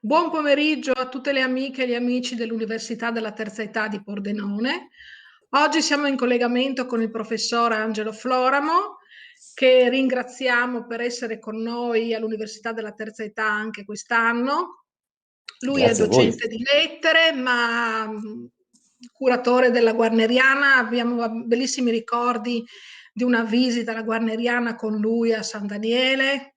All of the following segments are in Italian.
Buon pomeriggio a tutte le amiche e gli amici dell'Università della Terza Età di Pordenone. Oggi siamo in collegamento con il professor Angelo Floramo, che ringraziamo per essere con noi all'Università della Terza Età anche quest'anno. Lui è Grazie a voi. docente di lettere, ma curatore della Guarneriana. Abbiamo bellissimi ricordi di una visita alla Guarneriana con lui a San Daniele.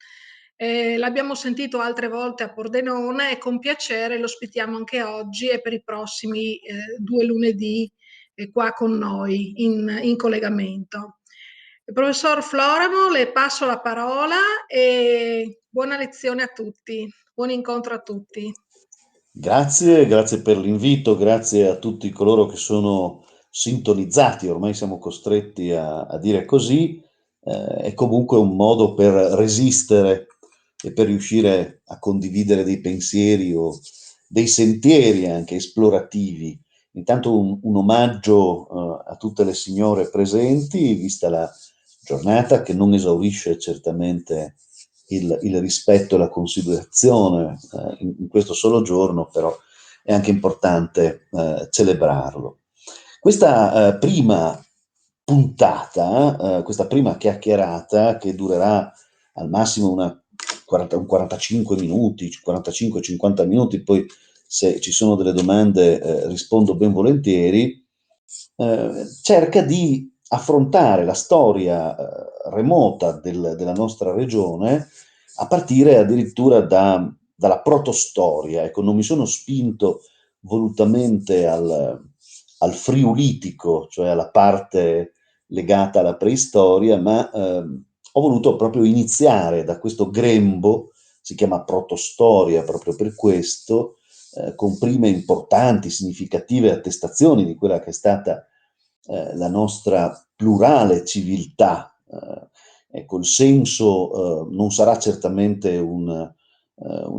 L'abbiamo sentito altre volte a Pordenone e con piacere lo ospitiamo anche oggi e per i prossimi 2 lunedì qua con noi in collegamento. Professor Floramo, le passo la parola e buona lezione a tutti, buon incontro a tutti. Grazie per l'invito, grazie a tutti coloro che sono sintonizzati, ormai siamo costretti a dire così, è comunque un modo per resistere e per riuscire a condividere dei pensieri o dei sentieri anche esplorativi. Intanto un omaggio a tutte le signore presenti, vista la giornata che non esaurisce certamente il rispetto e la considerazione in questo solo giorno, però è anche importante celebrarlo. Questa prima puntata, questa prima chiacchierata che durerà al massimo un 45 minuti, 45-50 minuti, poi se ci sono delle domande rispondo ben volentieri, cerca di affrontare la storia remota della nostra regione a partire addirittura dalla protostoria. Ecco, non mi sono spinto volutamente al friulitico, cioè alla parte legata alla preistoria, ma ho voluto proprio iniziare da questo grembo, si chiama protostoria proprio per questo, con prime importanti, significative attestazioni di quella che è stata la nostra plurale civiltà. Ecco, il senso non sarà certamente un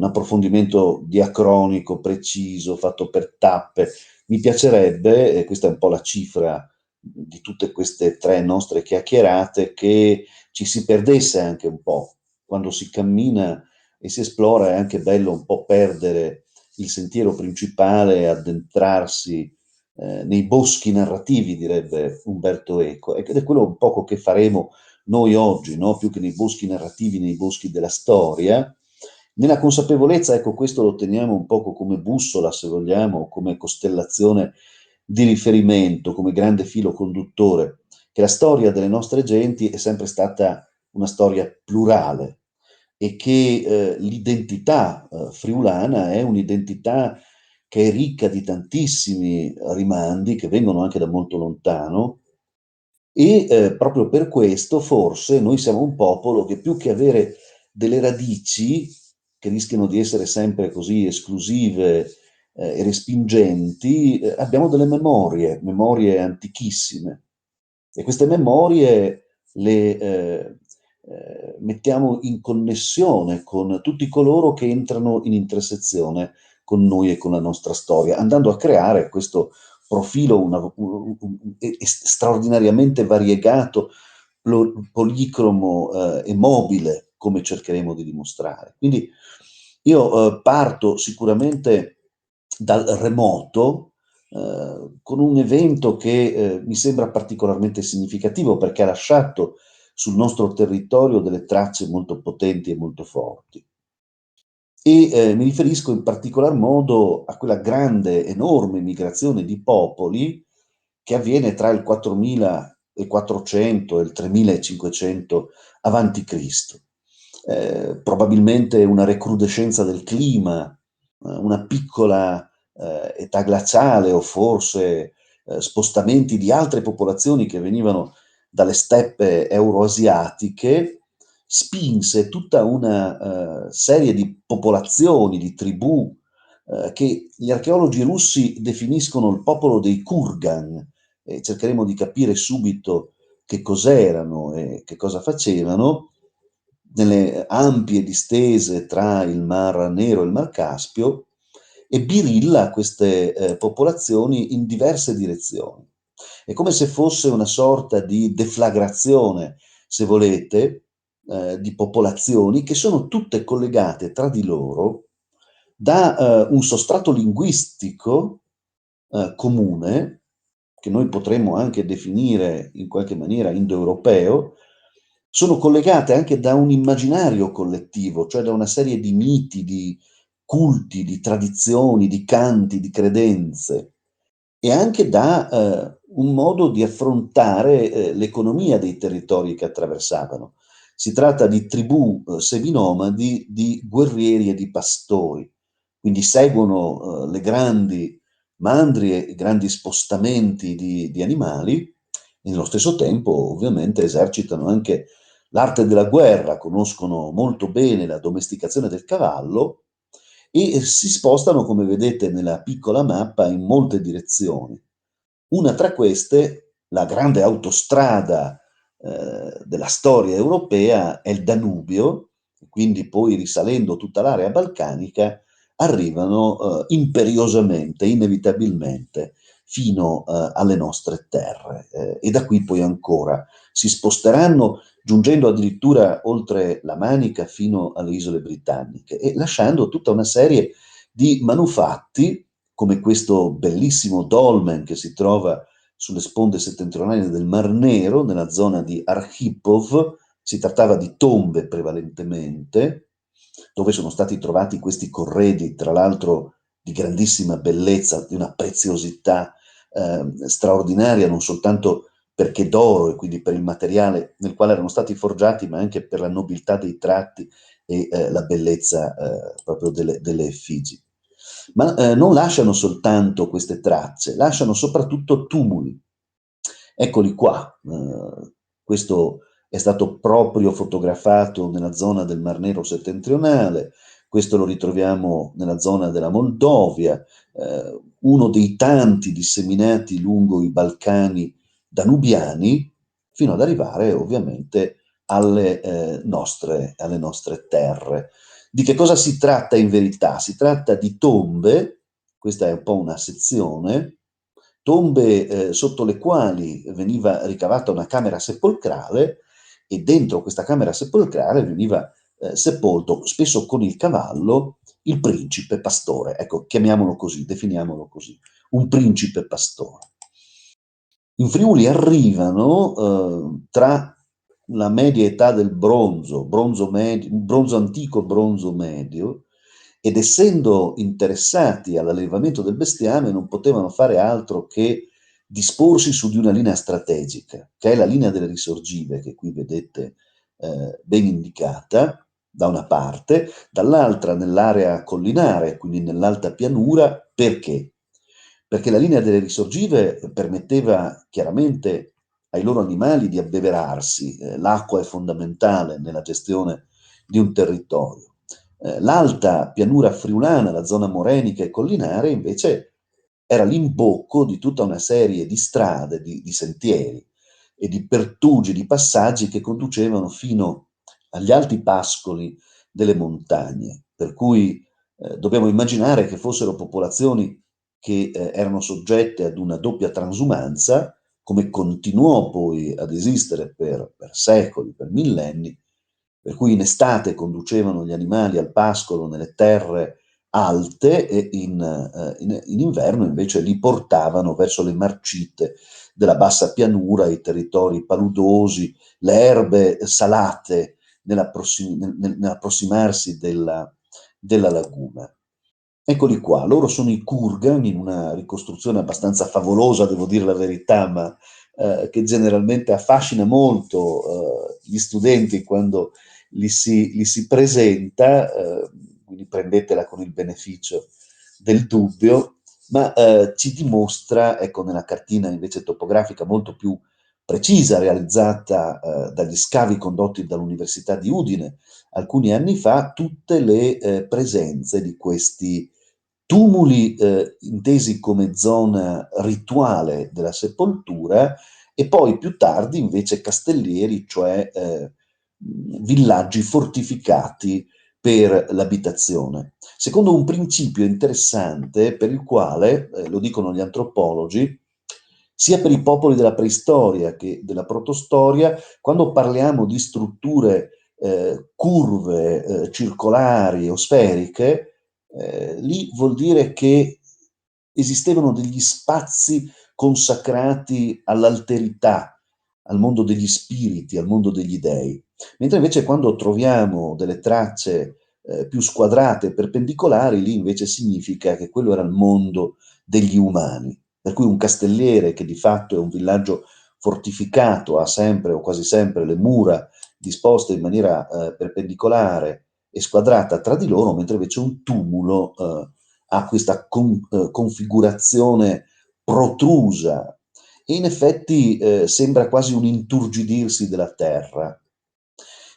approfondimento diacronico, preciso, fatto per tappe. Mi piacerebbe, e questa è un po' la cifra di tutte queste tre nostre chiacchierate, che ci si perdesse anche un po'. Quando si cammina e si esplora è anche bello un po' perdere il sentiero principale e addentrarsi nei boschi narrativi, direbbe Umberto Eco, ed è quello un poco che faremo noi oggi, no? Più che nei boschi narrativi, nei boschi della storia, nella consapevolezza, ecco, questo lo teniamo un poco come bussola, se vogliamo, come costellazione di riferimento, come grande filo conduttore, che la storia delle nostre genti è sempre stata una storia plurale e che l'identità friulana è un'identità che è ricca di tantissimi rimandi che vengono anche da molto lontano e proprio per questo forse noi siamo un popolo che più che avere delle radici che rischiano di essere sempre così esclusive e respingenti, abbiamo delle memorie antichissime e queste memorie le mettiamo in connessione con tutti coloro che entrano in intersezione con noi e con la nostra storia, andando a creare questo profilo straordinariamente variegato, policromo e mobile, come cercheremo di dimostrare. Quindi io parto sicuramente dal remoto, con un evento che mi sembra particolarmente significativo perché ha lasciato sul nostro territorio delle tracce molto potenti e molto forti. E mi riferisco in particolar modo a quella grande, enorme migrazione di popoli che avviene tra il 4400 e il 3500 avanti Cristo. Probabilmente una recrudescenza del clima, una piccola età glaciale o forse spostamenti di altre popolazioni che venivano dalle steppe euroasiatiche, spinse tutta una serie di popolazioni, di tribù, che gli archeologi russi definiscono il popolo dei Kurgan, e cercheremo di capire subito che cos'erano e che cosa facevano, nelle ampie distese tra il Mar Nero e il Mar Caspio, e birilla queste popolazioni in diverse direzioni. È come se fosse una sorta di deflagrazione, se volete, di popolazioni che sono tutte collegate tra di loro da un sostrato linguistico comune, che noi potremmo anche definire in qualche maniera indoeuropeo, sono collegate anche da un immaginario collettivo, cioè da una serie di miti, di culti, di tradizioni, di canti, di credenze, e anche da un modo di affrontare l'economia dei territori che attraversavano. Si tratta di tribù seminomadi di guerrieri e di pastori, quindi seguono le grandi mandrie, i grandi spostamenti di animali, e nello stesso tempo ovviamente esercitano anche l'arte della guerra, conoscono molto bene la domesticazione del cavallo e si spostano, come vedete nella piccola mappa, in molte direzioni. Una tra queste, la grande autostrada della storia europea, è il Danubio, quindi poi risalendo tutta l'area balcanica arrivano imperiosamente, inevitabilmente, fino alle nostre terre e da qui poi ancora si sposteranno giungendo addirittura oltre la Manica fino alle isole britanniche e lasciando tutta una serie di manufatti come questo bellissimo dolmen che si trova sulle sponde settentrionali del Mar Nero, nella zona di Archipov. Si trattava di tombe prevalentemente, dove sono stati trovati questi corredi, tra l'altro di grandissima bellezza, di una preziosità straordinaria, non soltanto perché d'oro e quindi per il materiale nel quale erano stati forgiati, ma anche per la nobiltà dei tratti e la bellezza proprio delle effigi. Ma non lasciano soltanto queste tracce, lasciano soprattutto tumuli. Eccoli qua, questo è stato proprio fotografato nella zona del Mar Nero settentrionale, questo lo ritroviamo nella zona della Moldovia, uno dei tanti disseminati lungo i Balcani danubiani, fino ad arrivare ovviamente alle nostre terre. Di che cosa si tratta in verità? Si tratta di tombe, questa è un po' una sezione, tombe sotto le quali veniva ricavata una camera sepolcrale e dentro questa camera sepolcrale veniva sepolto, spesso con il cavallo, il principe pastore. Ecco, chiamiamolo così, definiamolo così, un principe pastore. In Friuli arrivano tra la media età del bronzo, bronzo antico, bronzo medio, ed essendo interessati all'allevamento del bestiame non potevano fare altro che disporsi su di una linea strategica, che è la linea delle risorgive, che qui vedete ben indicata da una parte, dall'altra nell'area collinare, quindi nell'alta pianura. Perché? Perché la linea delle risorgive permetteva chiaramente ai loro animali di abbeverarsi, l'acqua è fondamentale nella gestione di un territorio. L'alta pianura friulana, la zona morenica e collinare, invece era l'imbocco di tutta una serie di strade, di sentieri e di pertugi, di passaggi che conducevano fino agli alti pascoli delle montagne, per cui dobbiamo immaginare che fossero popolazioni che erano soggette ad una doppia transumanza, come continuò poi ad esistere per secoli, per millenni, per cui in estate conducevano gli animali al pascolo nelle terre alte e in inverno invece li portavano verso le marcite della bassa pianura, i territori paludosi, le erbe salate nell'approssimarsi della laguna. Eccoli qua, loro sono i Kurgan, in una ricostruzione abbastanza favolosa, devo dire la verità, ma che generalmente affascina molto gli studenti quando li si presenta, quindi prendetela con il beneficio del dubbio, ma ci dimostra, ecco, nella cartina invece topografica molto più precisa, realizzata dagli scavi condotti dall'Università di Udine alcuni anni fa, tutte le presenze di questi tumuli intesi come zona rituale della sepoltura e poi più tardi invece castellieri, cioè villaggi fortificati per l'abitazione. Secondo un principio interessante per il quale, lo dicono gli antropologi, sia per i popoli della preistoria che della protostoria, quando parliamo di strutture curve, circolari o sferiche, Lì vuol dire che esistevano degli spazi consacrati all'alterità, al mondo degli spiriti, al mondo degli dei. Mentre invece quando troviamo delle tracce più squadrate e perpendicolari, lì invece significa che quello era il mondo degli umani. Per cui un castelliere, che di fatto è un villaggio fortificato, ha sempre o quasi sempre le mura disposte in maniera perpendicolare e squadrata tra di loro, mentre invece un tumulo ha questa configurazione protrusa e in effetti sembra quasi un inturgidirsi della terra.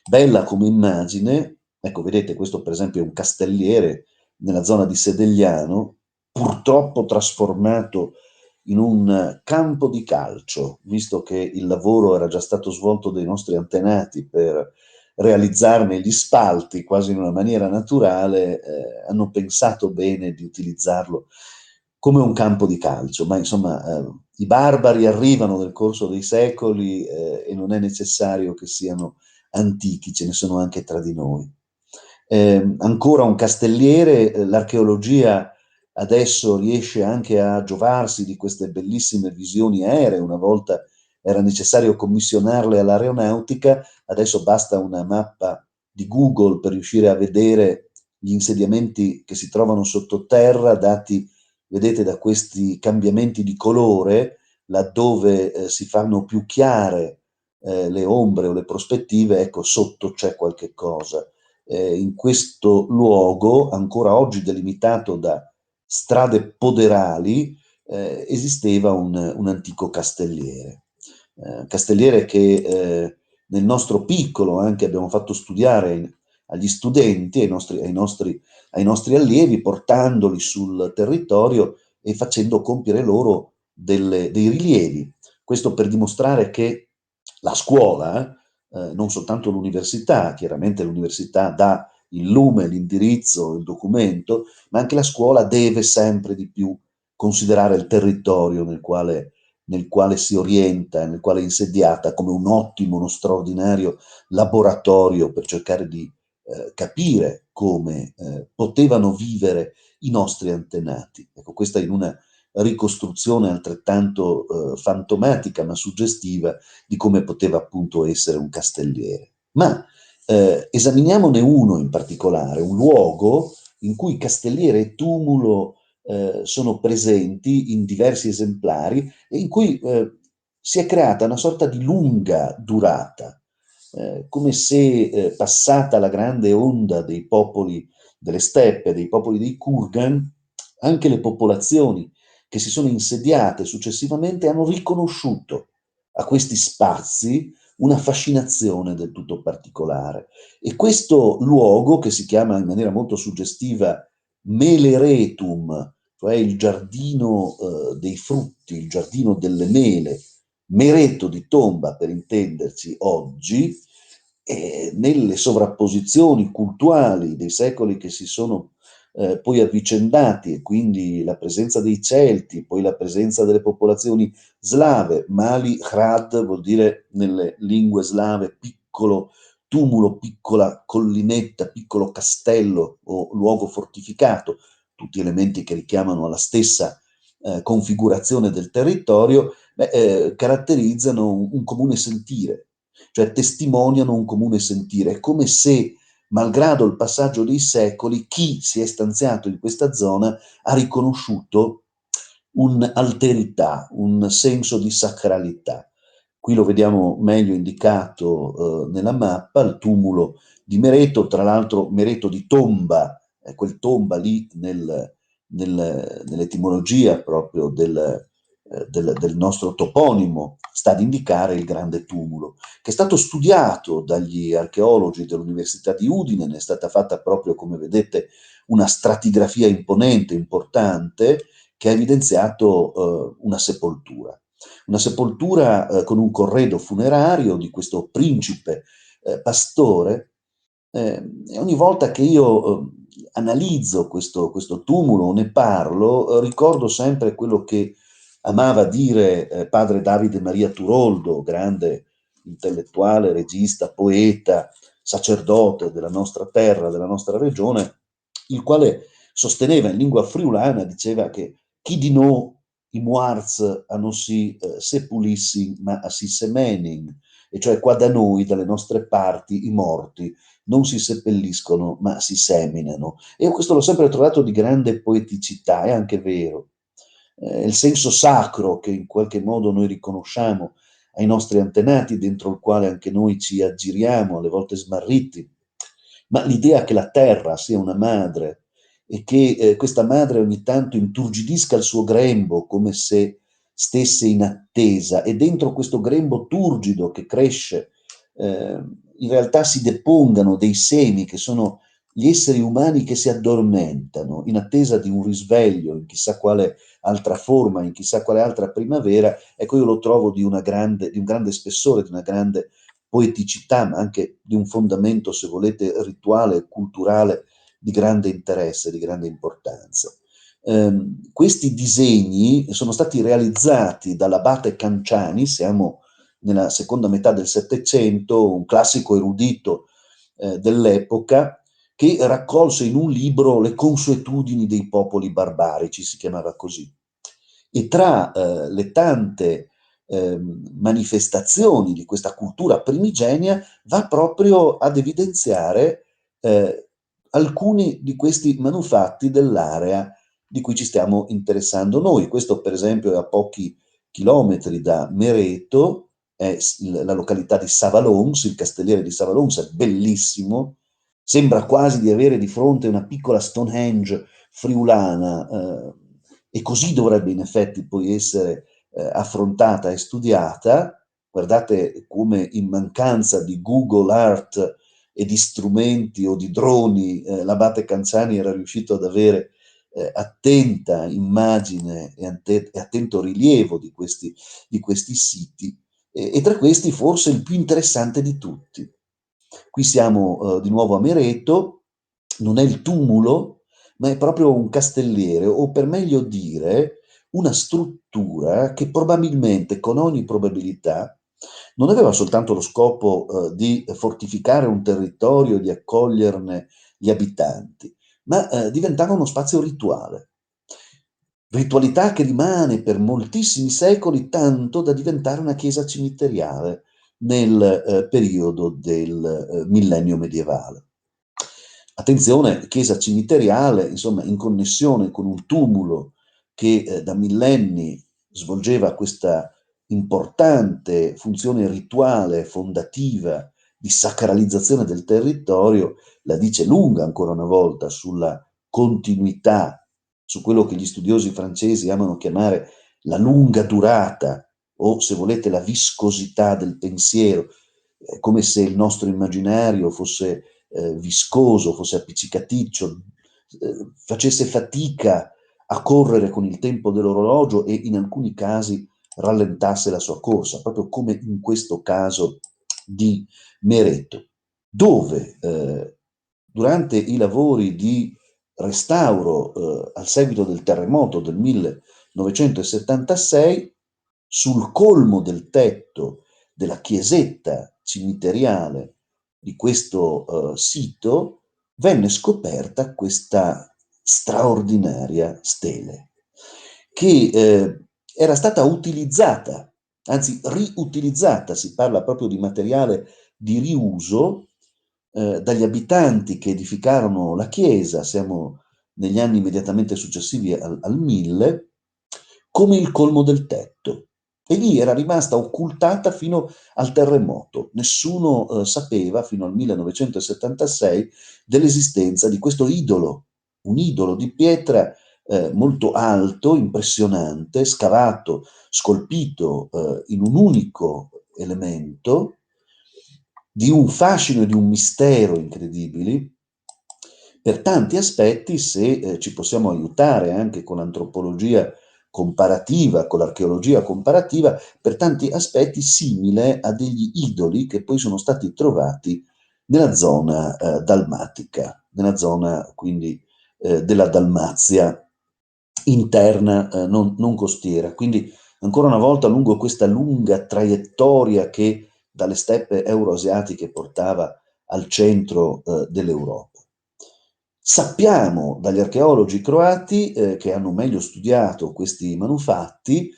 Bella come immagine, ecco, vedete, questo per esempio è un castelliere nella zona di Sedegliano, purtroppo trasformato in un campo di calcio, visto che il lavoro era già stato svolto dai nostri antenati per realizzarne gli spalti quasi in una maniera naturale, hanno pensato bene di utilizzarlo come un campo di calcio, ma insomma i barbari arrivano nel corso dei secoli e non è necessario che siano antichi, ce ne sono anche tra di noi. Ancora un castelliere, l'archeologia adesso riesce anche a giovarsi di queste bellissime visioni aeree, una volta era necessario commissionarle all'aeronautica, adesso basta una mappa di Google per riuscire a vedere gli insediamenti che si trovano sottoterra, dati, vedete, da questi cambiamenti di colore, laddove si fanno più chiare le ombre o le prospettive, ecco, sotto c'è qualche cosa. In questo luogo, ancora oggi delimitato da strade poderali, esisteva un antico castelliere. Castelliere che nel nostro piccolo anche abbiamo fatto studiare agli studenti, ai nostri allievi, portandoli sul territorio e facendo compiere loro dei rilievi. Questo per dimostrare che la scuola, non soltanto l'università, chiaramente l'università dà il lume, l'indirizzo, il documento, ma anche la scuola deve sempre di più considerare il territorio nel quale si orienta, nel quale è insediata, come un ottimo, uno straordinario laboratorio per cercare di capire come potevano vivere i nostri antenati. Ecco, questa in una ricostruzione altrettanto fantomatica ma suggestiva di come poteva appunto essere un castelliere. Ma esaminiamone uno in particolare, un luogo in cui castelliere e tumulo sono presenti in diversi esemplari e in cui si è creata una sorta di lunga durata, come se passata la grande onda dei popoli delle steppe, dei popoli dei Kurgan, anche le popolazioni che si sono insediate successivamente hanno riconosciuto a questi spazi una fascinazione del tutto particolare. E questo luogo, che si chiama in maniera molto suggestiva Meleretum, cioè il giardino dei frutti, il giardino delle mele, Mereto di Tomba per intenderci oggi, nelle sovrapposizioni cultuali dei secoli che si sono poi avvicendati, e quindi la presenza dei Celti, poi la presenza delle popolazioni slave, Mali Hrad vuol dire nelle lingue slave piccolo tumulo, piccola collinetta, piccolo castello o luogo fortificato, tutti elementi che richiamano alla stessa configurazione del territorio, caratterizzano un comune sentire, cioè testimoniano un comune sentire. È come se, malgrado il passaggio dei secoli, chi si è stanziato in questa zona ha riconosciuto un'alterità, un senso di sacralità. Qui lo vediamo meglio indicato nella mappa, il tumulo di Mereto, tra l'altro Mereto di Tomba, quel Tomba lì nell'etimologia proprio del nostro toponimo sta ad indicare il grande tumulo, che è stato studiato dagli archeologi dell'Università di Udine, ne è stata fatta proprio, come vedete, una stratigrafia imponente, importante, che ha evidenziato una sepoltura con un corredo funerario di questo principe pastore, e ogni volta che io analizzo questo tumulo, ne parlo, ricordo sempre quello che amava dire padre Davide Maria Turoldo, grande intellettuale, regista, poeta, sacerdote della nostra terra, della nostra regione, il quale sosteneva in lingua friulana, diceva che chi di no i muarz a non si sepulissi, ma a si semenin, e cioè qua da noi, dalle nostre parti, i morti non si seppelliscono, ma si seminano. E io questo l'ho sempre trovato di grande poeticità, è anche vero. Il senso sacro che in qualche modo noi riconosciamo ai nostri antenati, dentro il quale anche noi ci aggiriamo, alle volte smarriti, ma l'idea che la terra sia una madre e che questa madre ogni tanto inturgidisca il suo grembo come se stesse in attesa, e dentro questo grembo turgido che cresce in realtà si depongano dei semi che sono gli esseri umani che si addormentano in attesa di un risveglio in chissà quale altra forma, in chissà quale altra primavera. Ecco, io lo trovo di un grande spessore, di una grande poeticità, ma anche di un fondamento, se volete, rituale, culturale, di grande interesse, di grande importanza. Questi disegni sono stati realizzati dall'abate Canciani, siamo nella seconda metà del Settecento, un classico erudito dell'epoca, che raccolse in un libro le consuetudini dei popoli barbarici, si chiamava così. E tra le tante manifestazioni di questa cultura primigenia va proprio ad evidenziare alcuni di questi manufatti dell'area di cui ci stiamo interessando noi. Questo per esempio è a pochi chilometri da Mereto, è la località di Savalons, il castelliere di Savalons è bellissimo, sembra quasi di avere di fronte una piccola Stonehenge friulana, e così dovrebbe in effetti poi essere affrontata e studiata. Guardate come in mancanza di Google Earth e di strumenti o di droni, l'abate Canciani era riuscito ad avere attenta immagine e attento rilievo di questi siti, e tra questi forse il più interessante di tutti. Qui siamo di nuovo a Mereto, non è il tumulo, ma è proprio un castelliere, o per meglio dire una struttura che probabilmente, con ogni probabilità, non aveva soltanto lo scopo di fortificare un territorio, di accoglierne gli abitanti, ma diventava uno spazio rituale. Ritualità che rimane per moltissimi secoli, tanto da diventare una chiesa cimiteriale nel periodo del millennio medievale. Attenzione, chiesa cimiteriale, insomma, in connessione con un tumulo che da millenni svolgeva questa importante funzione rituale, fondativa, di sacralizzazione del territorio, la dice lunga ancora una volta sulla continuità, su quello che gli studiosi francesi amano chiamare la lunga durata, o se volete la viscosità del pensiero, come se il nostro immaginario fosse viscoso, fosse appiccicaticcio, facesse fatica a correre con il tempo dell'orologio e in alcuni casi rallentasse la sua corsa, proprio come in questo caso di Mereto, dove durante i lavori di restauro al seguito del terremoto del 1976, sul colmo del tetto della chiesetta cimiteriale di questo sito venne scoperta questa straordinaria stele che era stata utilizzata, anzi riutilizzata, si parla proprio di materiale di riuso, dagli abitanti che edificarono la chiesa, siamo negli anni immediatamente successivi al 1000, come il colmo del tetto. E lì era rimasta occultata fino al terremoto. Nessuno sapeva, fino al 1976, dell'esistenza di questo idolo, un idolo di pietra molto alto, impressionante, scavato, scolpito in un unico elemento, di un fascino e di un mistero incredibili. Per tanti aspetti, se ci possiamo aiutare anche con l'antropologia comparativa, con l'archeologia comparativa, per tanti aspetti simile a degli idoli che poi sono stati trovati nella zona dalmatica, nella zona quindi della Dalmazia interna, non costiera. Quindi ancora una volta lungo questa lunga traiettoria che dalle steppe euroasiatiche portava al centro dell'Europa. Sappiamo dagli archeologi croati, che hanno meglio studiato questi manufatti,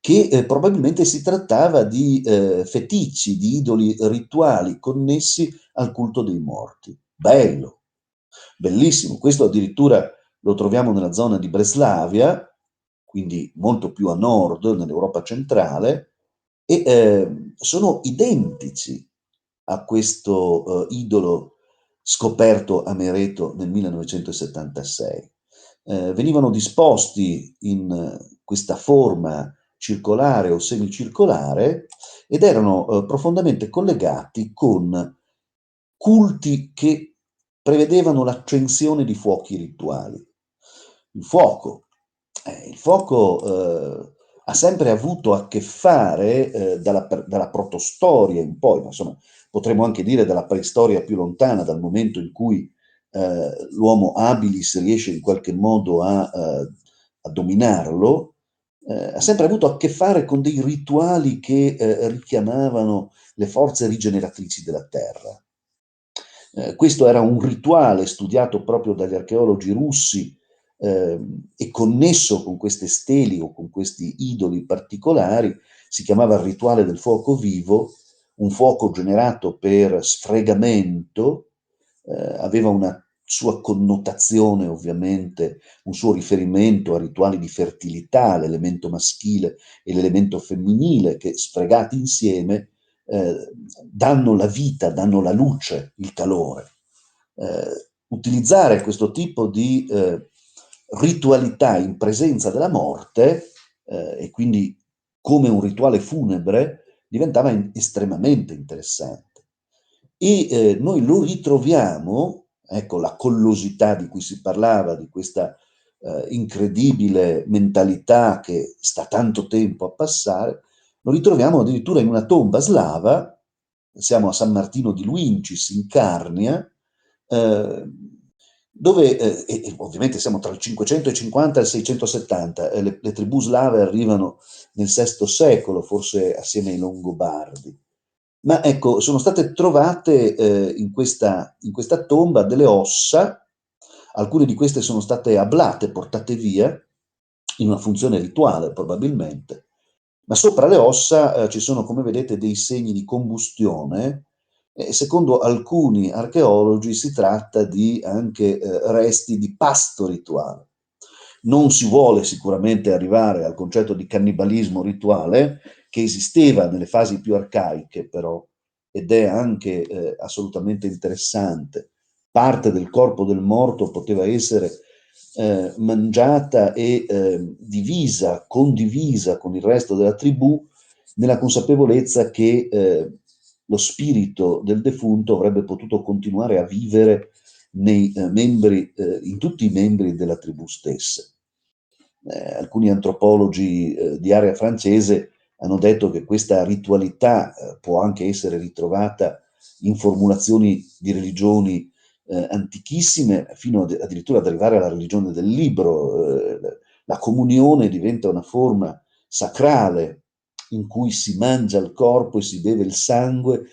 che probabilmente si trattava di feticci, di idoli rituali connessi al culto dei morti. Bello, bellissimo. Questo addirittura lo troviamo nella zona di Breslavia, quindi molto più a nord, nell'Europa centrale, e sono identici a questo idolo scoperto a Mereto nel 1976. Venivano disposti in questa forma circolare o semicircolare ed erano profondamente collegati con culti che prevedevano l'accensione di fuochi rituali. Il fuoco, il fuoco ha sempre avuto a che fare dalla protostoria in poi, ma insomma potremmo anche dire dalla preistoria più lontana, dal momento in cui l'uomo habilis riesce in qualche modo a dominarlo, ha sempre avuto a che fare con dei rituali che richiamavano le forze rigeneratrici della terra. Questo era un rituale studiato proprio dagli archeologi russi e connesso con queste steli o con questi idoli particolari, si chiamava il rituale del fuoco vivo, un fuoco generato per sfregamento, aveva una sua connotazione ovviamente, un suo riferimento a rituali di fertilità, l'elemento maschile e l'elemento femminile che sfregati insieme danno la vita, danno la luce, il calore. Utilizzare questo tipo di ritualità in presenza della morte e quindi come un rituale funebre diventava estremamente interessante. E noi lo ritroviamo, ecco la collosità di cui si parlava, di questa incredibile mentalità che sta tanto tempo a passare, lo ritroviamo addirittura in una tomba slava, siamo a San Martino di Luincis in Carnia, eh, dove, e ovviamente siamo tra il 550 e il 670, le tribù slave arrivano nel VI secolo, forse assieme ai Longobardi. Ma ecco, sono state trovate in questa tomba delle ossa, alcune di queste sono state ablate, portate via, in una funzione rituale probabilmente, ma sopra le ossa ci sono, come vedete, dei segni di combustione e secondo alcuni archeologi si tratta di anche resti di pasto rituale. Non si vuole sicuramente arrivare al concetto di cannibalismo rituale, che esisteva nelle fasi più arcaiche però, ed è anche assolutamente interessante. Parte del corpo del morto poteva essere mangiata e divisa, condivisa con il resto della tribù, nella consapevolezza che lo spirito del defunto avrebbe potuto continuare a vivere nei membri, in tutti i membri della tribù stessa. Alcuni antropologi di area francese hanno detto che questa ritualità può anche essere ritrovata in formulazioni di religioni antichissime, fino addirittura ad arrivare alla religione del libro. La comunione diventa una forma sacrale in cui si mangia il corpo e si beve il sangue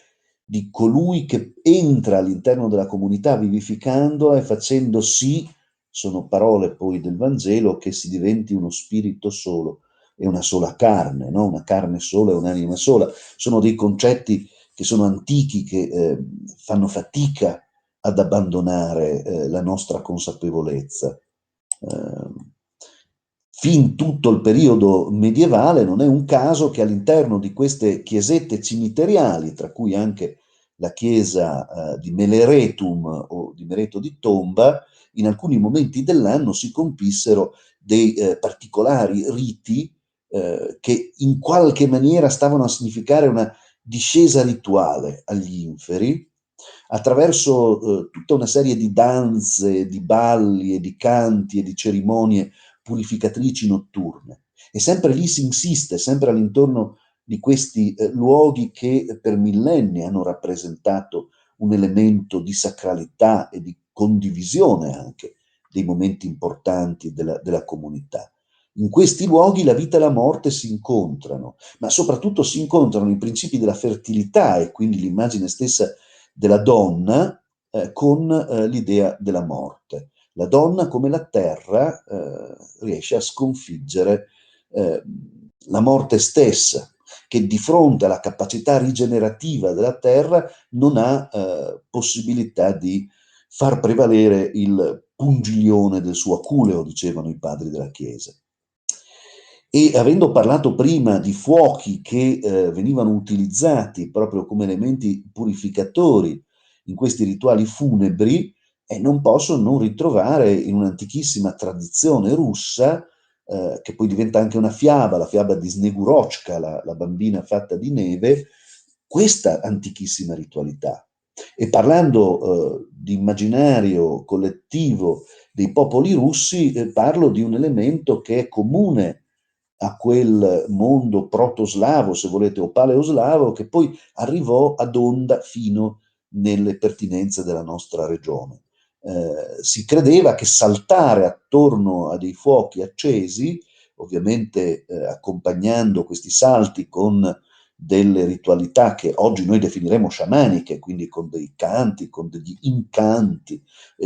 di colui che entra all'interno della comunità vivificandola e facendo sì, sono parole poi del Vangelo, che si diventi uno spirito solo e una sola carne, no? Una carne sola e un'anima sola. Sono dei concetti che sono antichi, che fanno fatica ad abbandonare la nostra consapevolezza. Fin tutto il periodo medievale non è un caso che all'interno di queste chiesette cimiteriali, tra cui anche la chiesa di Meleretum o di Mereto di Tomba, in alcuni momenti dell'anno si compissero dei particolari riti che in qualche maniera stavano a significare una discesa rituale agli inferi, attraverso tutta una serie di danze, di balli e di canti e di cerimonie purificatrici notturne. E sempre lì si insiste, sempre all'intorno di questi luoghi che per millenni hanno rappresentato un elemento di sacralità e di condivisione anche dei momenti importanti della comunità. In questi luoghi la vita e la morte si incontrano, ma soprattutto si incontrano i principi della fertilità e quindi l'immagine stessa della donna con l'idea della morte. La donna, come la terra, riesce a sconfiggere la morte stessa, che di fronte alla capacità rigenerativa della terra non ha possibilità di far prevalere il pungiglione del suo aculeo, dicevano i padri della Chiesa. E avendo parlato prima di fuochi che venivano utilizzati proprio come elementi purificatori in questi rituali funebri, non posso non ritrovare in un'antichissima tradizione russa, che poi diventa anche una fiaba, la fiaba di Snegurochka, la bambina fatta di neve, questa antichissima ritualità. E parlando di immaginario collettivo dei popoli russi, parlo di un elemento che è comune a quel mondo protoslavo, se volete, o paleoslavo, che poi arrivò ad onda fino nelle pertinenze della nostra regione. Si credeva che saltare attorno a dei fuochi accesi, ovviamente accompagnando questi salti con delle ritualità che oggi noi definiremo sciamaniche, quindi con dei canti, con degli incanti,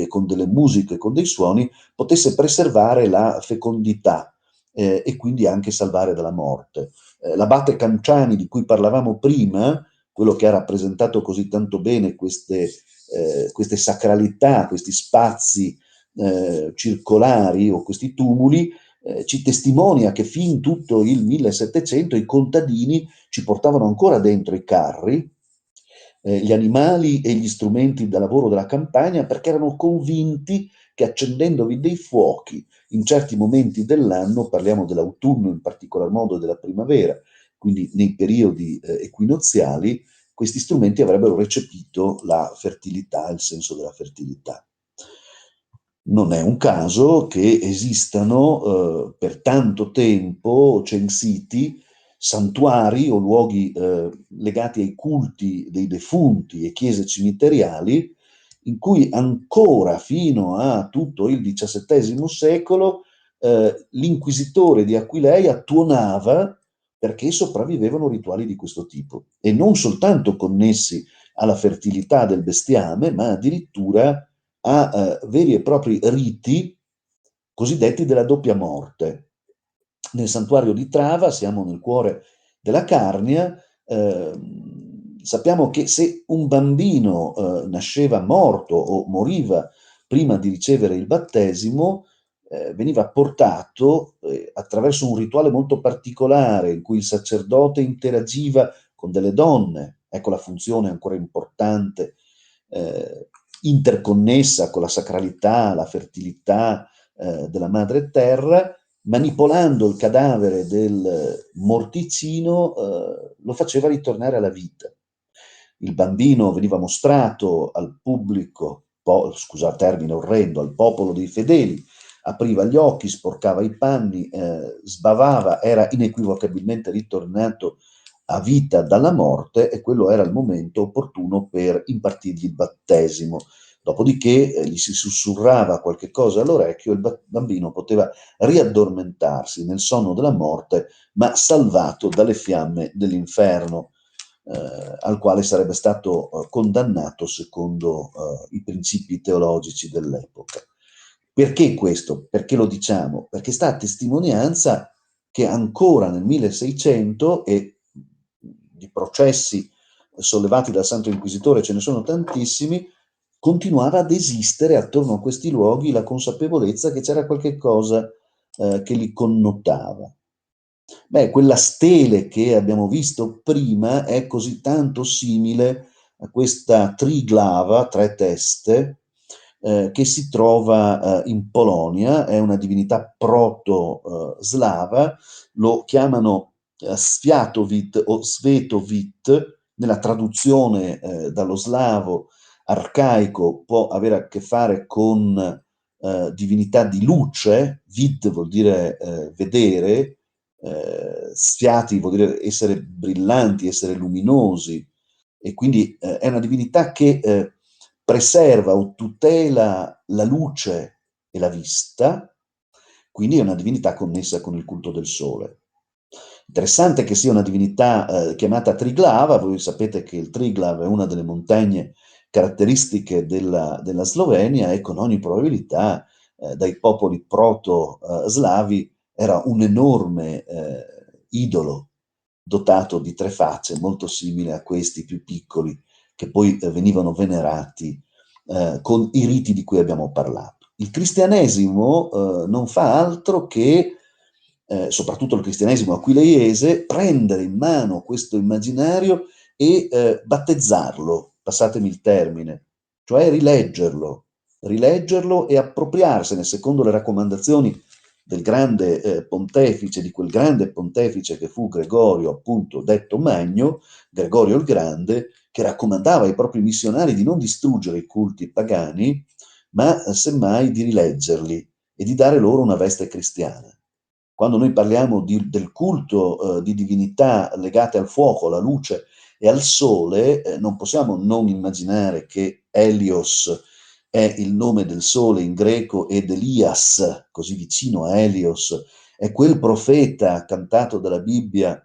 con delle musiche, con dei suoni, potesse preservare la fecondità e quindi anche salvare dalla morte. L'abate Canciani, di cui parlavamo prima, quello che ha rappresentato così tanto bene queste sacralità, questi spazi circolari o questi tumuli, ci testimonia che fin tutto il 1700 i contadini ci portavano ancora dentro i carri, gli animali e gli strumenti da lavoro della campagna, perché erano convinti che accendendovi dei fuochi in certi momenti dell'anno, parliamo dell'autunno in particolar modo della primavera, quindi nei periodi equinoziali, questi strumenti avrebbero recepito la fertilità, il senso della fertilità. Non è un caso che esistano per tanto tempo censiti santuari o luoghi legati ai culti dei defunti e chiese cimiteriali, in cui ancora fino a tutto il XVII secolo l'inquisitore di Aquileia tuonava perché sopravvivevano rituali di questo tipo, e non soltanto connessi alla fertilità del bestiame, ma addirittura a veri e propri riti cosiddetti della doppia morte. Nel santuario di Trava, siamo nel cuore della Carnia, sappiamo che se un bambino nasceva morto o moriva prima di ricevere il battesimo, veniva portato attraverso un rituale molto particolare in cui il sacerdote interagiva con delle donne, ecco la funzione ancora importante, interconnessa con la sacralità, la fertilità della madre terra, manipolando il cadavere del morticino lo faceva ritornare alla vita. Il bambino veniva mostrato al pubblico, scusa termine orrendo, al popolo dei fedeli, apriva gli occhi, sporcava i panni, sbavava, era inequivocabilmente ritornato a vita dalla morte, e quello era il momento opportuno per impartirgli il battesimo. Dopodiché gli si sussurrava qualche cosa all'orecchio e il bambino poteva riaddormentarsi nel sonno della morte, ma salvato dalle fiamme dell'inferno, al quale sarebbe stato condannato secondo i principi teologici dell'epoca. Perché questo? Perché lo diciamo? Perché sta a testimonianza che ancora nel 1600, e di processi sollevati dal Santo Inquisitore ce ne sono tantissimi, continuava ad esistere attorno a questi luoghi la consapevolezza che c'era qualche cosa che li connotava. Beh, quella stele che abbiamo visto prima è così tanto simile a questa triglava, tre teste, che si trova in Polonia, è una divinità proto-slava, lo chiamano Sviatowit o Svetovit, nella traduzione dallo slavo arcaico può avere a che fare con divinità di luce, vid vuol dire vedere, sfiati vuol dire essere brillanti, essere luminosi, e quindi è una divinità che preserva o tutela la luce e la vista, quindi è una divinità connessa con il culto del sole. Interessante che sia una divinità chiamata Triglava. Voi sapete che il Triglav è una delle montagne caratteristiche della Slovenia, e con ogni probabilità dai popoli proto-slavi, era un enorme idolo dotato di 3 facce, molto simile a questi più piccoli, che poi venivano venerati con i riti di cui abbiamo parlato. Il cristianesimo non fa altro che, soprattutto il cristianesimo aquileiese, prendere in mano questo immaginario e battezzarlo, passatemi il termine, cioè rileggerlo e appropriarsene secondo le raccomandazioni del grande pontefice, di quel grande pontefice che fu Gregorio, appunto detto Magno, Gregorio il Grande, che raccomandava ai propri missionari di non distruggere i culti pagani, ma semmai di rileggerli e di dare loro una veste cristiana. Quando noi parliamo del culto di divinità legate al fuoco, alla luce e al sole, non possiamo non immaginare che Helios è il nome del sole in greco ed Elias, così vicino a Helios, è quel profeta cantato dalla Bibbia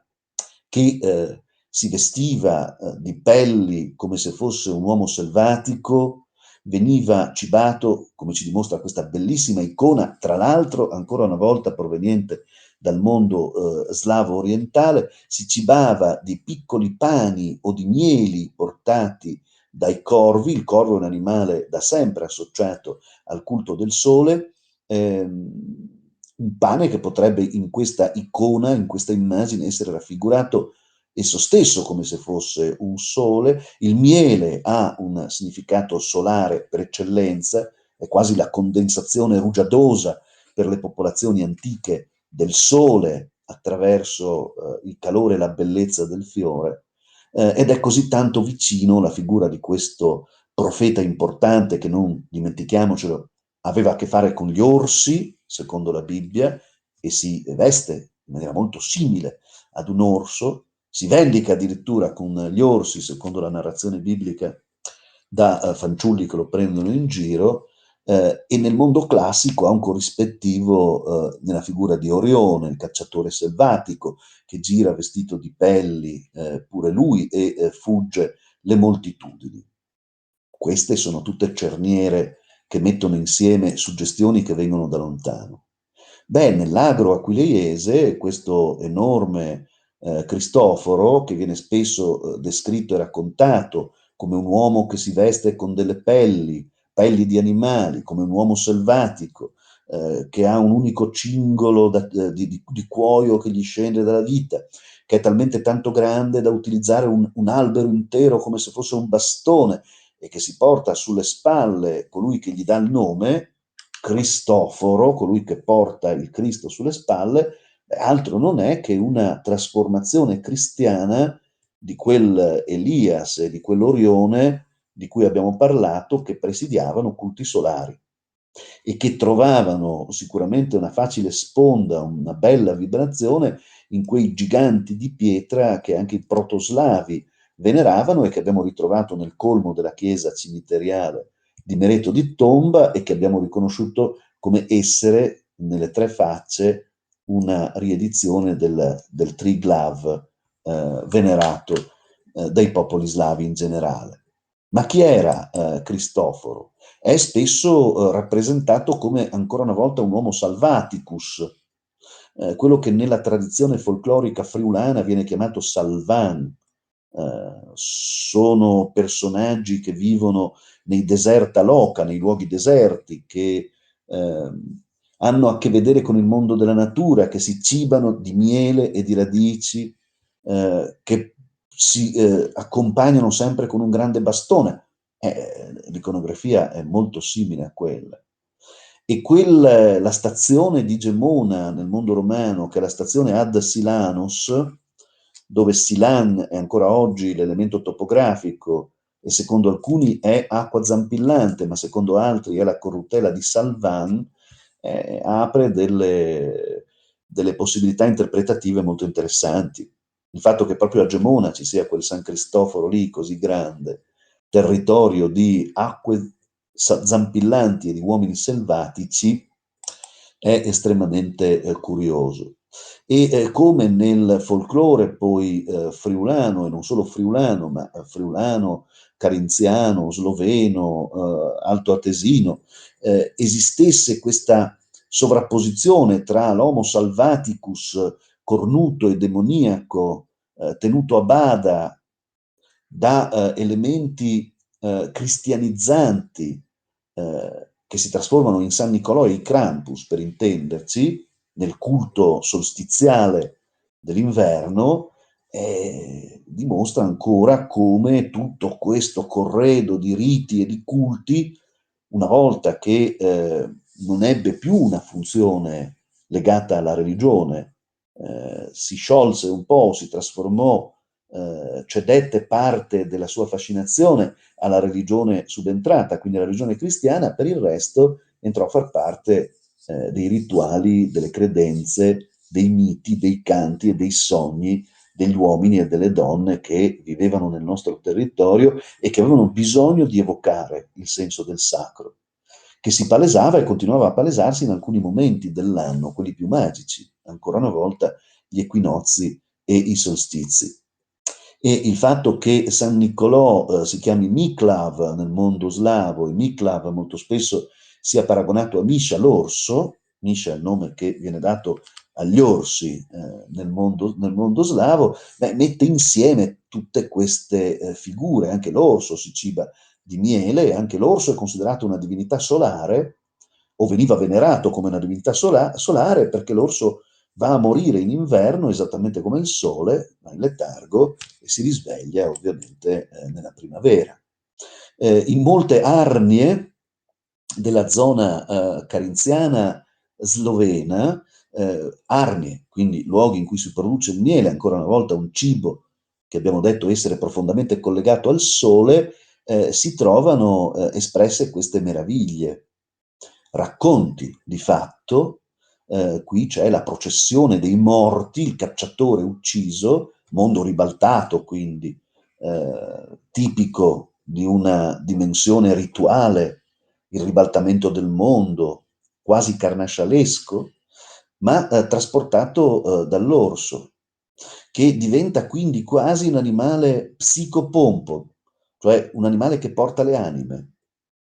che si vestiva di pelli come se fosse un uomo selvatico, veniva cibato, come ci dimostra questa bellissima icona, tra l'altro ancora una volta proveniente dal mondo slavo orientale, si cibava di piccoli pani o di mieli portati dai corvi. Il corvo è un animale da sempre associato al culto del sole, un pane che potrebbe in questa icona, in questa immagine, essere raffigurato esso stesso come se fosse un sole. Il miele ha un significato solare per eccellenza, è quasi la condensazione rugiadosa per le popolazioni antiche del sole attraverso il calore e la bellezza del fiore, ed è così tanto vicino la figura di questo profeta importante che, non dimentichiamocelo, aveva a che fare con gli orsi, secondo la Bibbia, e si veste in maniera molto simile ad un orso, si vendica addirittura con gli orsi, secondo la narrazione biblica, da fanciulli che lo prendono in giro, e nel mondo classico ha un corrispettivo nella figura di Orione, il cacciatore selvatico, che gira vestito di pelli pure lui e fugge le moltitudini. Queste sono tutte cerniere che mettono insieme suggestioni che vengono da lontano. Beh, nell'agro aquileiese questo enorme Cristoforo, che viene spesso descritto e raccontato come un uomo che si veste con delle pelli di animali, come un uomo selvatico, che ha un unico cingolo di cuoio che gli scende dalla vita, che è talmente tanto grande da utilizzare un albero intero come se fosse un bastone, e che si porta sulle spalle colui che gli dà il nome, Cristoforo, colui che porta il Cristo sulle spalle, altro non è che una trasformazione cristiana di quel Elias e di quell'Orione di cui abbiamo parlato, che presidiavano culti solari e che trovavano sicuramente una facile sponda, una bella vibrazione in quei giganti di pietra che anche i protoslavi veneravano e che abbiamo ritrovato nel colmo della chiesa cimiteriale di Mereto di Tomba e che abbiamo riconosciuto come essere nelle 3 facce una riedizione del Triglav venerato dai popoli slavi in generale. Ma chi era Cristoforo? È spesso rappresentato come, ancora una volta, un uomo salvaticus, quello che nella tradizione folclorica friulana viene chiamato Salvan. Sono personaggi che vivono nei deserta loca, nei luoghi deserti, che hanno a che vedere con il mondo della natura, che si cibano di miele e di radici, che si accompagnano sempre con un grande bastone. L'iconografia è molto simile a quella. E la stazione di Gemona nel mondo romano, che è la stazione ad Silanos, dove Silan è ancora oggi l'elemento topografico e secondo alcuni è acqua zampillante, ma secondo altri è la corruttela di Salvan, apre delle possibilità interpretative molto interessanti. Il fatto che proprio a Gemona ci sia quel San Cristoforo lì così grande, territorio di acque zampillanti e di uomini selvatici, è estremamente curioso. E come nel folklore poi friulano, e non solo friulano, ma friulano, carinziano, sloveno, altoatesino, esistesse questa sovrapposizione tra l'Homo salvaticus cornuto e demoniaco, tenuto a bada da elementi cristianizzanti che si trasformano in San Nicolò e i Krampus, per intenderci, nel culto solstiziale dell'inverno, dimostra ancora come tutto questo corredo di riti e di culti, una volta che non ebbe più una funzione legata alla religione, si sciolse un po', si trasformò, cedette parte della sua fascinazione alla religione subentrata, quindi alla religione cristiana, per il resto entrò a far parte dei rituali, delle credenze, dei miti, dei canti e dei sogni degli uomini e delle donne che vivevano nel nostro territorio e che avevano bisogno di evocare il senso del sacro, che si palesava e continuava a palesarsi in alcuni momenti dell'anno, quelli più magici, ancora una volta gli equinozi e i solstizi. E il fatto che San Niccolò si chiami Miklav nel mondo slavo, e Miklav molto spesso sia paragonato a Misha l'orso, Misha è il nome che viene dato agli orsi nel mondo slavo, mette insieme tutte queste figure. Anche l'orso si ciba di miele, e anche l'orso è considerato una divinità solare, o veniva venerato come una divinità solare, perché l'orso va a morire in inverno esattamente come il sole, va in letargo e si risveglia ovviamente nella primavera. In molte arnie della zona carinziana slovena, arnie, quindi luoghi in cui si produce il miele, ancora una volta un cibo che abbiamo detto essere profondamente collegato al sole, si trovano espresse queste meraviglie, racconti di fatto. Qui c'è la processione dei morti, il cacciatore ucciso, mondo ribaltato quindi, tipico di una dimensione rituale, il ribaltamento del mondo, quasi carnascialesco, ma trasportato dall'orso, che diventa quindi quasi un animale psicopompo, cioè un animale che porta le anime.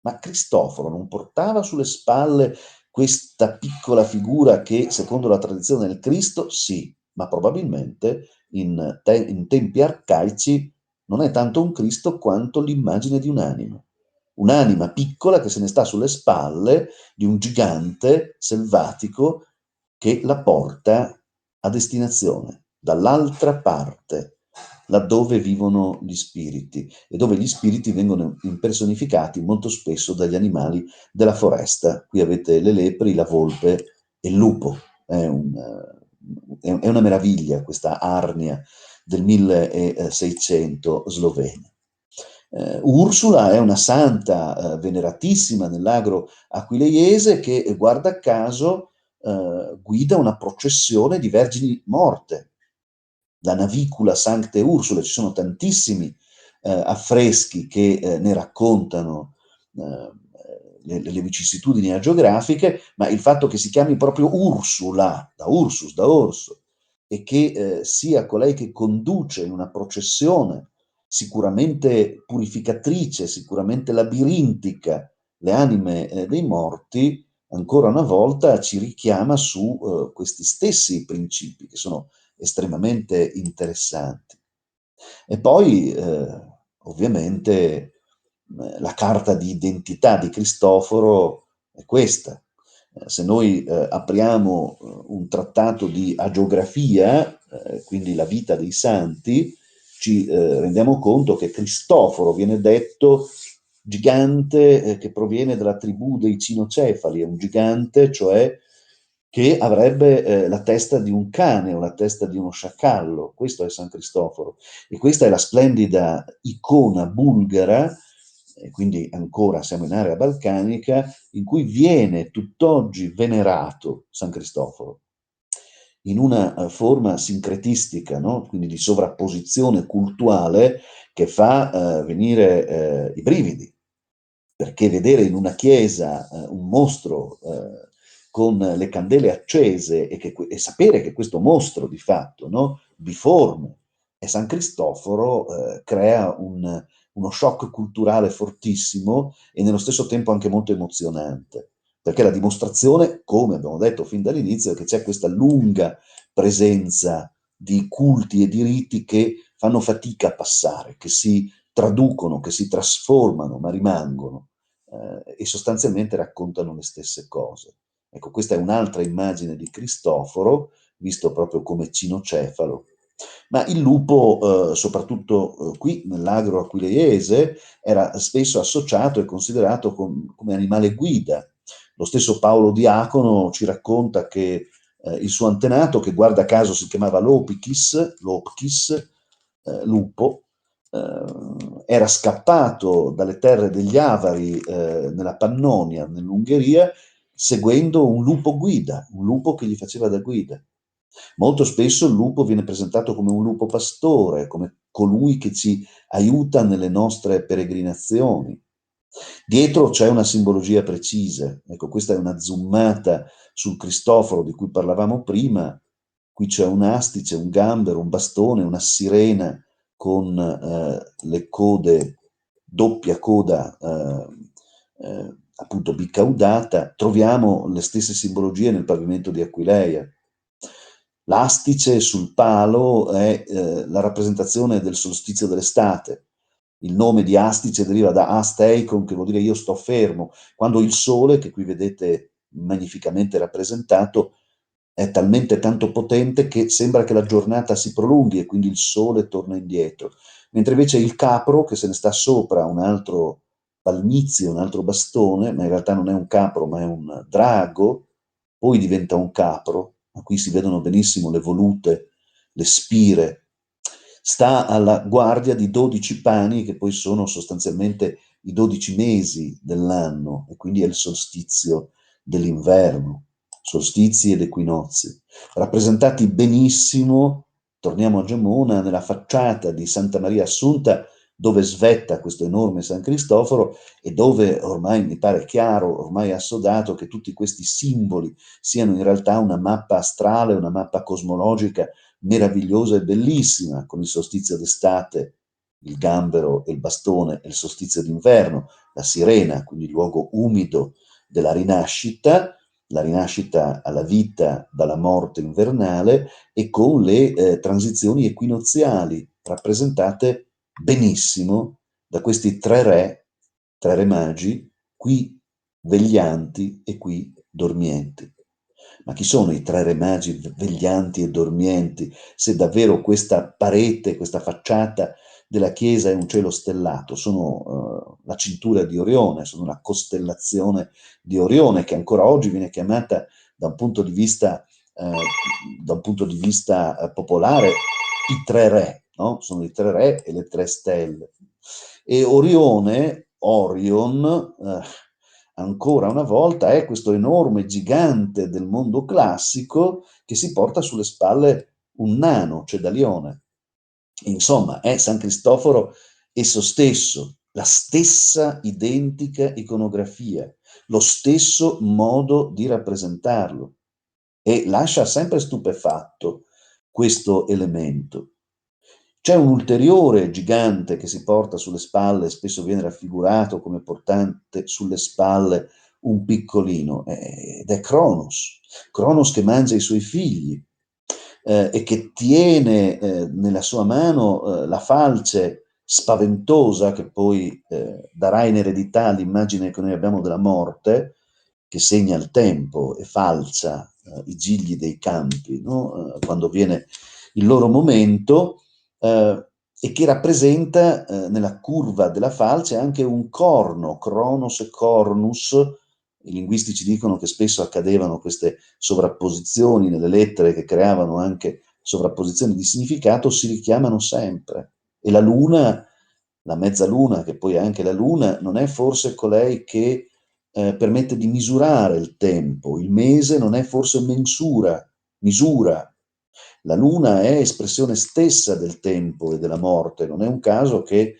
Ma Cristoforo non portava sulle spalle questa piccola figura che, secondo la tradizione del Cristo, sì, ma probabilmente in tempi arcaici non è tanto un Cristo quanto l'immagine di un'anima piccola che se ne sta sulle spalle di un gigante selvatico che la porta a destinazione, dall'altra parte, laddove vivono gli spiriti, e dove gli spiriti vengono impersonificati molto spesso dagli animali della foresta. Qui avete le lepri, la volpe e il lupo. È una meraviglia questa Arnia del 1600 slovena. Ursula è una santa veneratissima nell'agro aquileiese che, guarda caso, guida una processione di vergini morte, la Navicula Sancte Ursulae. Ci sono tantissimi affreschi che ne raccontano le vicissitudini agiografiche, ma il fatto che si chiami proprio Ursula, da Ursus, da orso, e che sia colei che conduce in una processione sicuramente purificatrice, sicuramente labirintica, le anime dei morti, ancora una volta ci richiama su questi stessi principi che sono estremamente interessanti. E poi, ovviamente, la carta di identità di Cristoforo è questa. Se noi apriamo un trattato di agiografia, quindi la vita dei santi, ci rendiamo conto che Cristoforo viene detto gigante che proviene dalla tribù dei cinocefali, è un gigante, cioè che avrebbe la testa di un cane o la testa di uno sciacallo. Questo è San Cristoforo. E questa è la splendida icona bulgara, quindi ancora siamo in area balcanica, in cui viene tutt'oggi venerato San Cristoforo in una forma sincretistica, no? Quindi di sovrapposizione cultuale che fa venire i brividi, perché vedere in una chiesa un mostro con le candele accese e sapere che questo mostro di fatto, no, biforme, è San Cristoforo, crea uno shock culturale fortissimo e nello stesso tempo anche molto emozionante, perché la dimostrazione, come abbiamo detto fin dall'inizio, è che c'è questa lunga presenza di culti e di riti che fanno fatica a passare, che si traducono, che si trasformano, ma rimangono e sostanzialmente raccontano le stesse cose. Ecco, questa è un'altra immagine di Cristoforo, visto proprio come cinocefalo. Ma il lupo, soprattutto qui nell'agro aquileiese, era spesso associato e considerato come animale guida. Lo stesso Paolo Diacono ci racconta che il suo antenato, che guarda caso si chiamava Lopkis, lupo, era scappato dalle terre degli Avari nella Pannonia, nell'Ungheria, seguendo un lupo guida, un lupo che gli faceva da guida. Molto spesso il lupo viene presentato come un lupo pastore, come colui che ci aiuta nelle nostre peregrinazioni. Dietro c'è una simbologia precisa, ecco, questa è una zoomata sul Cristoforo di cui parlavamo prima. Qui c'è un astice, un gambero, un bastone, una sirena con le code, doppia coda, appunto bicaudata. Troviamo le stesse simbologie nel pavimento di Aquileia. L'astice sul palo è la rappresentazione del solstizio dell'estate. Il nome di astice deriva da asteikon, che vuol dire io sto fermo, quando il sole, che qui vedete magnificamente rappresentato, è talmente tanto potente che sembra che la giornata si prolunghi e quindi il sole torna indietro. Mentre invece il capro, che se ne sta sopra un altro palmizio, un altro bastone, ma in realtà non è un capro, ma è un drago, poi diventa un capro, ma qui si vedono benissimo le volute, le spire, sta alla guardia di 12 pani che poi sono sostanzialmente i 12 mesi dell'anno e quindi è il solstizio dell'inverno, solstizi ed equinozi, rappresentati benissimo, torniamo a Gemona, nella facciata di Santa Maria Assunta, dove svetta questo enorme San Cristoforo e dove ormai mi pare chiaro, ormai assodato, che tutti questi simboli siano in realtà una mappa astrale, una mappa cosmologica meravigliosa e bellissima, con il solstizio d'estate, il gambero e il bastone, e il solstizio d'inverno, la sirena, quindi il luogo umido della rinascita, la rinascita alla vita dalla morte invernale, e con le transizioni equinoziali rappresentate benissimo da questi tre re magi, qui veglianti e qui dormienti. Ma chi sono i tre re magi veglianti e dormienti, se davvero questa parete, questa facciata della chiesa è un cielo stellato? Sono la cintura di Orione, sono la costellazione di Orione, che ancora oggi viene chiamata da un punto di vista, popolare i tre re, no? Sono i tre re e le tre stelle. E Orione, Orion, ancora una volta è questo enorme gigante del mondo classico che si porta sulle spalle un nano, Cedalione. Insomma, è San Cristoforo esso stesso, la stessa identica iconografia, lo stesso modo di rappresentarlo, e lascia sempre stupefatto questo elemento. C'è un ulteriore gigante che si porta sulle spalle, spesso viene raffigurato come portante sulle spalle un piccolino, ed è Cronos. Cronos che mangia i suoi figli e che tiene nella sua mano la falce spaventosa che poi darà in eredità l'immagine che noi abbiamo della morte, che segna il tempo e falcia i gigli dei campi, no? Quando viene il loro momento, e che rappresenta nella curva della falce anche un corno, Cronos e Cornus. I linguisti ci dicono che spesso accadevano queste sovrapposizioni nelle lettere che creavano anche sovrapposizioni di significato, si richiamano sempre. E la luna, la mezzaluna, che poi è anche la luna, non è forse colei che permette di misurare il tempo. Il mese non è forse misura. La luna è espressione stessa del tempo e della morte. Non è un caso che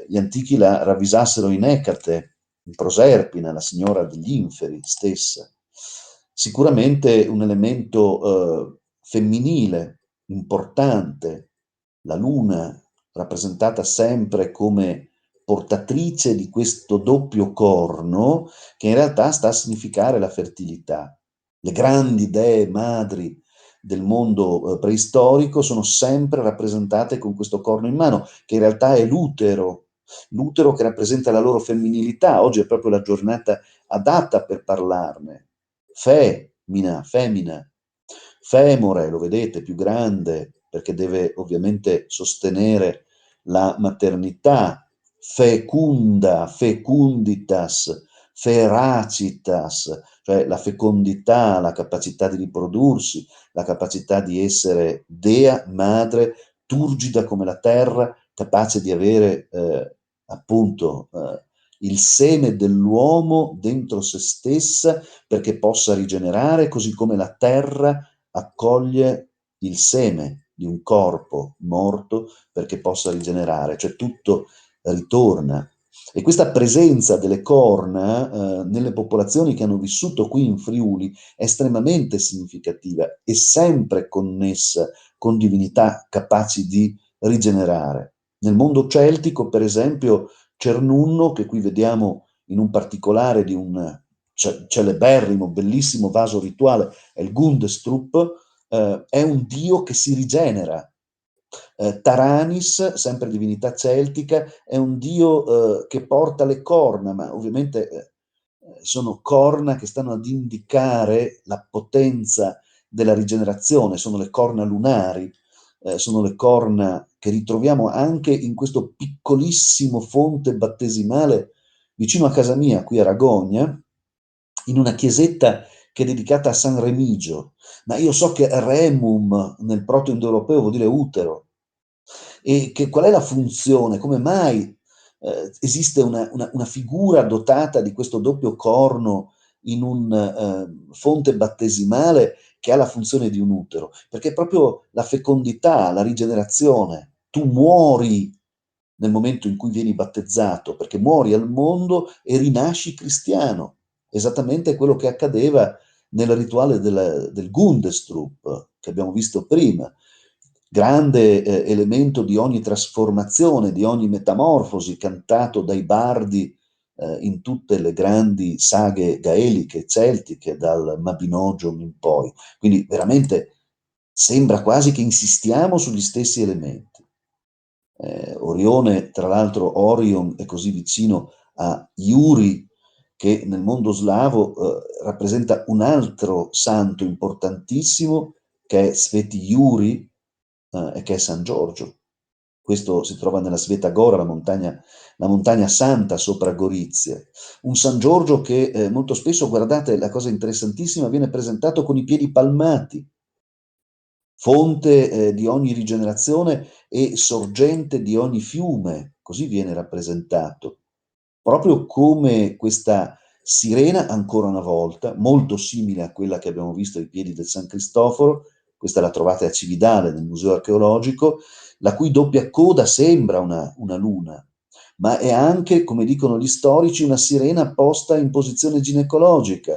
gli antichi la ravvisassero in Ecate, in Proserpina, la signora degli inferi stessa. Sicuramente un elemento femminile importante, la luna rappresentata sempre come portatrice di questo doppio corno, che in realtà sta a significare la fertilità. Le grandi dee madri del mondo preistorico sono sempre rappresentate con questo corno in mano, che in realtà è l'utero che rappresenta la loro femminilità. Oggi è proprio la giornata adatta per parlarne. Femmina, femore, lo vedete, più grande, perché deve ovviamente sostenere la maternità, fecunda, fecunditas, feracitas, cioè la fecondità, la capacità di riprodursi, la capacità di essere dea, madre, turgida come la terra, capace di avere appunto il seme dell'uomo dentro se stessa perché possa rigenerare, così come la terra accoglie il seme di un corpo morto perché possa rigenerare, cioè tutto ritorna. E questa presenza delle corna nelle popolazioni che hanno vissuto qui in Friuli è estremamente significativa e sempre connessa con divinità capaci di rigenerare. Nel mondo celtico, per esempio, Cernunno, che qui vediamo in un particolare di un celeberrimo, bellissimo vaso rituale, è il Gundestrup, è un dio che si rigenera. Taranis, sempre divinità celtica, è un dio che porta le corna, ma ovviamente sono corna che stanno ad indicare la potenza della rigenerazione, sono le corna lunari, sono le corna che ritroviamo anche in questo piccolissimo fonte battesimale vicino a casa mia, qui a Ragogna, in una chiesetta che è dedicata a San Remigio, ma io so che remum nel proto-indoeuropeo vuol dire utero. E che, qual è la funzione? Come mai esiste una figura dotata di questo doppio corno in un fonte battesimale che ha la funzione di un utero? Perché è proprio la fecondità, la rigenerazione. Tu muori nel momento in cui vieni battezzato, perché muori al mondo e rinasci cristiano. Esattamente quello che accadeva nel rituale del Gundestrup, che abbiamo visto prima. Grande elemento di ogni trasformazione, di ogni metamorfosi, cantato dai bardi in tutte le grandi saghe gaeliche, celtiche, dal Mabinogion in poi. Quindi veramente sembra quasi che insistiamo sugli stessi elementi. Orione, tra l'altro Orion è così vicino a Iuri, che nel mondo slavo rappresenta un altro santo importantissimo, che è Sveti Iuri, e che è San Giorgio. Questo si trova nella Sveta Gora, la montagna santa sopra Gorizia. Un San Giorgio che molto spesso, guardate, la cosa interessantissima, viene presentato con i piedi palmati, fonte di ogni rigenerazione e sorgente di ogni fiume, così viene rappresentato. Proprio come questa sirena, ancora una volta, molto simile a quella che abbiamo visto ai piedi del San Cristoforo, questa la trovate a Cividale nel museo archeologico, la cui doppia coda sembra una luna, ma è anche, come dicono gli storici, una sirena posta in posizione ginecologica,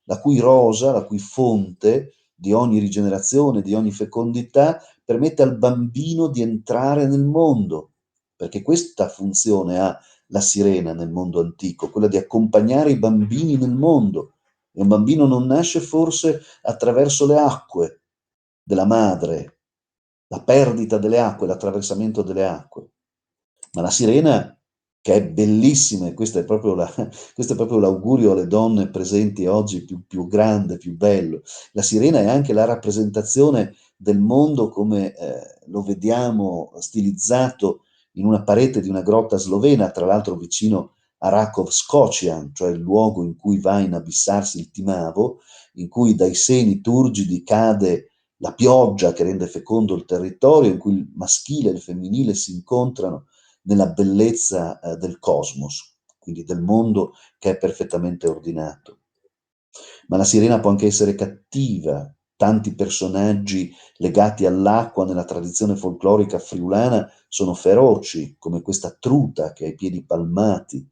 la cui rosa, la cui fonte di ogni rigenerazione, di ogni fecondità, permette al bambino di entrare nel mondo, perché questa funzione ha la sirena nel mondo antico, quella di accompagnare i bambini nel mondo. E un bambino non nasce forse attraverso le acque della madre, la perdita delle acque, l'attraversamento delle acque. Ma la sirena, che è bellissima, e questo è proprio l'augurio alle donne presenti oggi, più grande, più bello. La sirena è anche la rappresentazione del mondo come lo vediamo stilizzato in una parete di una grotta slovena, tra l'altro vicino a Rakov Skocian, cioè il luogo in cui va a inabissarsi il Timavo, in cui dai seni turgidi cade la pioggia che rende fecondo il territorio, in cui il maschile e il femminile si incontrano nella bellezza del cosmos, quindi del mondo che è perfettamente ordinato. Ma la sirena può anche essere cattiva. Tanti personaggi legati all'acqua nella tradizione folclorica friulana sono feroci, come questa truta che ha i piedi palmati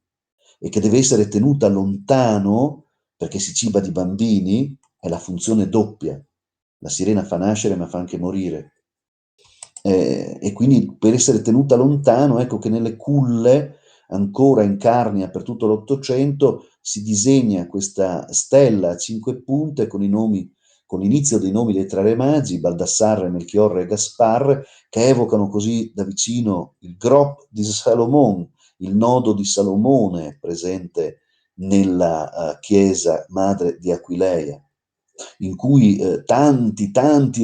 e che deve essere tenuta lontano perché si ciba di bambini, è la funzione doppia. La sirena fa nascere ma fa anche morire. E quindi per essere tenuta lontano, ecco che nelle culle, ancora in Carnia per tutto l'Ottocento, si disegna questa stella a 5 punte con i nomi, con l'inizio dei nomi dei tre re magi, Baldassarre, Melchiorre e Gaspar, che evocano così da vicino il Grop di Salomon, il nodo di Salomone presente nella chiesa madre di Aquileia, in cui tanti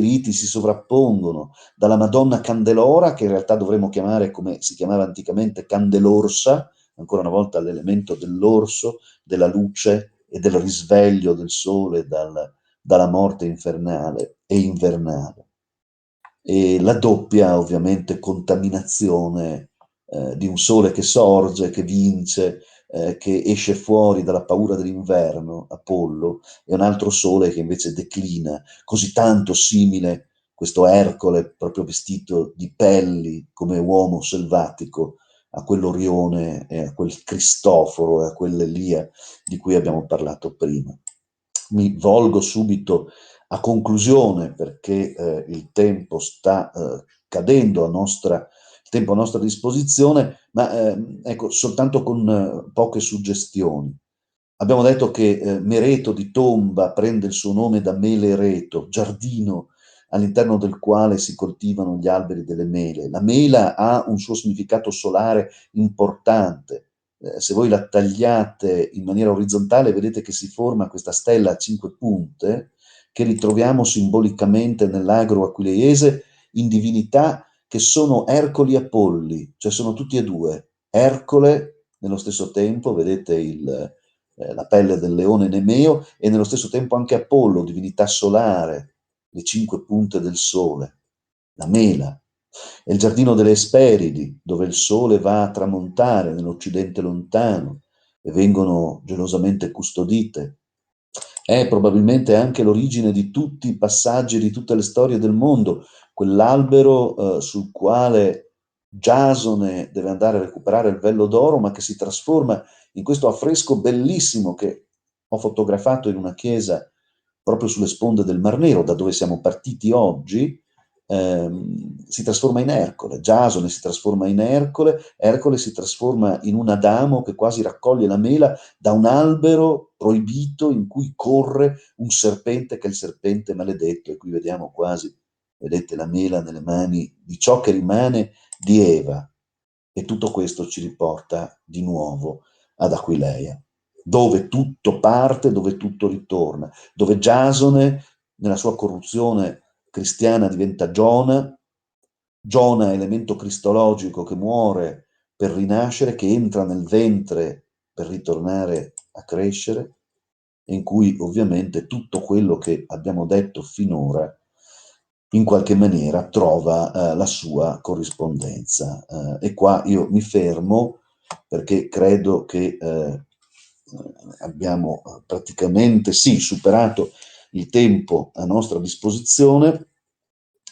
riti si sovrappongono, dalla Madonna Candelora, che in realtà dovremmo chiamare come si chiamava anticamente Candelorsa, ancora una volta l'elemento dell'orso, della luce e del risveglio del sole dalla morte infernale e invernale. E la doppia, ovviamente, contaminazione di un sole che sorge, che vince, che esce fuori dalla paura dell'inverno, Apollo, e un altro sole che invece declina, così tanto simile questo Ercole, proprio vestito di pelli come uomo selvatico, a quell'Orione e a quel Cristoforo e a quell'Elia di cui abbiamo parlato prima. Mi volgo subito a conclusione, perché il tempo sta cadendo il tempo a nostra disposizione, ma ecco, soltanto con poche suggestioni. Abbiamo detto che Mereto di Tomba prende il suo nome da Mele Reto, giardino all'interno del quale si coltivano gli alberi delle mele. La mela ha un suo significato solare importante. Se voi la tagliate in maniera orizzontale, vedete che si forma questa stella a 5 punte, che ritroviamo simbolicamente nell'agro aquileiese in divinità che sono Ercoli e Apolli, cioè sono tutti e due. Ercole, nello stesso tempo, vedete la pelle del leone Nemeo, e nello stesso tempo anche Apollo, divinità solare, le 5 punte del sole, la mela. È il giardino delle Esperidi, dove il sole va a tramontare nell'Occidente lontano e vengono gelosamente custodite. È probabilmente anche l'origine di tutti i passaggi, di tutte le storie del mondo, quell'albero sul quale Giasone deve andare a recuperare il vello d'oro, ma che si trasforma in questo affresco bellissimo che ho fotografato in una chiesa proprio sulle sponde del Mar Nero, da dove siamo partiti oggi. Si trasforma in Ercole, Giasone si trasforma in Ercole, Ercole si trasforma in un Adamo che quasi raccoglie la mela da un albero proibito in cui corre un serpente, che è il serpente maledetto, e qui vediamo quasi, vedete, la mela nelle mani di ciò che rimane di Eva. E tutto questo ci riporta di nuovo ad Aquileia, dove tutto parte, dove tutto ritorna, dove Giasone nella sua corruzione cristiana diventa Giona, Giona elemento cristologico che muore per rinascere, che entra nel ventre per ritornare a crescere, e in cui ovviamente tutto quello che abbiamo detto finora in qualche maniera trova la sua corrispondenza. E qua io mi fermo, perché credo che abbiamo praticamente sì superato il tempo a nostra disposizione,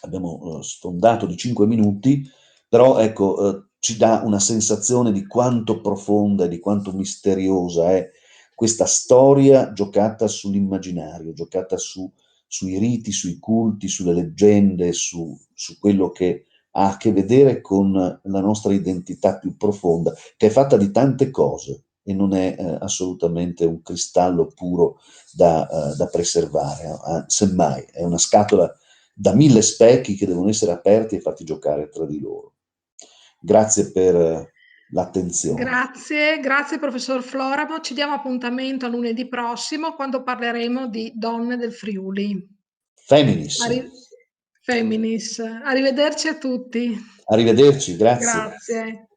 abbiamo sfondato di 5 minuti, però ecco, ci dà una sensazione di quanto profonda e di quanto misteriosa è questa storia giocata sull'immaginario, giocata sui riti, sui culti, sulle leggende, su quello che ha a che vedere con la nostra identità più profonda, che è fatta di tante cose e non è assolutamente un cristallo puro da preservare, semmai è una scatola da 1000 specchi che devono essere aperti e fatti giocare tra di loro. Grazie per l'attenzione. Grazie, grazie professor Floramo. Ci diamo appuntamento a lunedì prossimo quando parleremo di donne del Friuli. Feminis. Arri- Feminis. Arrivederci a tutti. Arrivederci, grazie. Grazie.